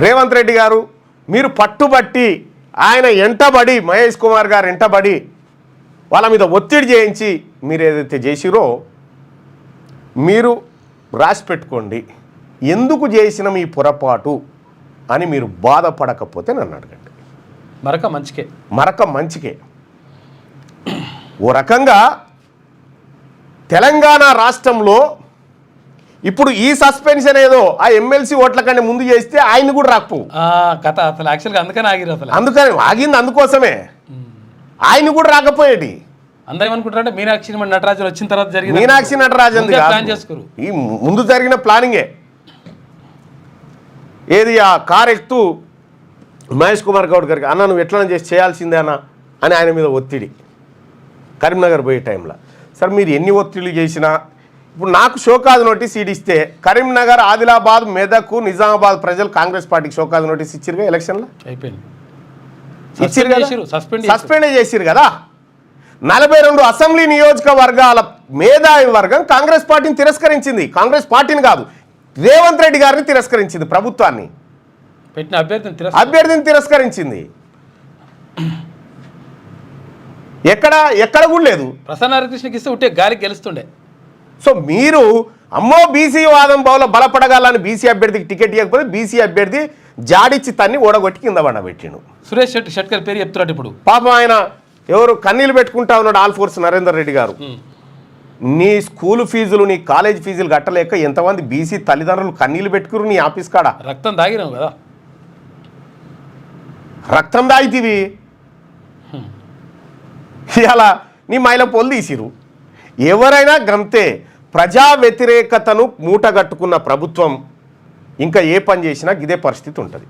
రేవంత్ రెడ్డి గారు మీరు పట్టుబట్టి ఆయన ఎంటబడి మహేష్ కుమార్ గారు ఎంటబడి వాళ్ళ మీద ఒత్తిడి చేయించి మీరు ఏదైతే చేసిరో మీరు రాసి పెట్టుకోండి, ఎందుకు చేసిన మీ పొరపాటు అని మీరు బాధపడకపోతే నన్ను అడగండి. మరక మంచికే. ఓ రకంగా తెలంగాణ రాష్ట్రంలో ఇప్పుడు ఈ సస్పెన్షన్ ఏదో ఆ ఎమ్మెల్సీ ఓట్ల కంటే ముందు చేస్తే ఆయన కూడా రాకపోవు కథ అసలు యాక్చువల్గా అందుకని ఆగింది, అందుకోసమే ఆయన కూడా రాకపోయేది. అందరూ ఏమనుకుంటారంటే మీనాక్షి నటరాజన్ వచ్చిన తర్వాత జరిగింది, మీనాక్షి నటరాజన్ ప్లాన్ చేసుకోరు, ఈ ముందు జరిగిన ప్లానింగే. ఏది ఆ కారు ఎక్కుతూ మహేష్ కుమార్ గౌడ్ గారికి అన్న నువ్వు ఎట్లా చేసి చేయాల్సిందే అన్న అని ఆయన మీద ఒత్తిడి కరీంనగర్ పోయే టైంలో. సార్ మీరు ఎన్ని ఒత్తిళ్ళు చేసినా ఇప్పుడు నాకు షోకాజ్ నోటీస్ ఇస్తే కరీంనగర్, ఆదిలాబాద్, మెదక్, నిజామాబాద్ ప్రజలు కాంగ్రెస్ పార్టీకి షోకాజ్ నోటీస్ ఇచ్చిరుగా ఎలక్షన్లో అయిపోయింది, సస్పెండ్ చేసిరు కదా. 42 అసెంబ్లీ నియోజకవర్గాల మేధావి వర్గం కాంగ్రెస్ పార్టీని తిరస్కరించింది. కాంగ్రెస్ పార్టీని కాదు, రేవంత్ రెడ్డి గారిని తిరస్కరించింది, ప్రభుత్వాన్ని పెట్టిన అభ్యర్థిని తిరస్కరించింది. ఎక్కడ కూడా లేదు. ప్రసన్న హరికృష్ణకి ఇస్తే ఉంటే గాలికి గెలుస్తుండే. సో మీరు అమ్మో బీసీ వాదం బౌల బలపడగాలని బీసీ అభ్యర్థికి టికెట్ ఇవ్వకపోతే బీసీ అభ్యర్థి జాడిచ్చి తన్ని ఓడగొట్టి కింద పడబెట్టిండు. సురేష్ షెట్కర్ పేరు చెప్తున్నాడు. ఇప్పుడు పాపం ఆయన ఎవరు కన్నీళ్ళు పెట్టుకుంటా ఉన్నాడు, ఆల్ ఫోర్స్ నరేందర్ రెడ్డి గారు. నీ స్కూల్ ఫీజులు, నీ కాలేజ్ ఫీజులు కట్టలేక ఎంతమంది బీసీ తల్లిదండ్రులు కన్నీళ్ళు పెట్టుకురు నీ ఆఫీస్ కాడ. రక్తం దాగినావు కదా, రక్తం దాగితివి. ఇలా నీ మైల పొలు తీసిరు. ఎవరైనా గంతే. ప్రజా వ్యతిరేకతను మూటగట్టుకున్న ప్రభుత్వం ఇంకా ఏ పని చేసినా ఇదే పరిస్థితి ఉంటుంది.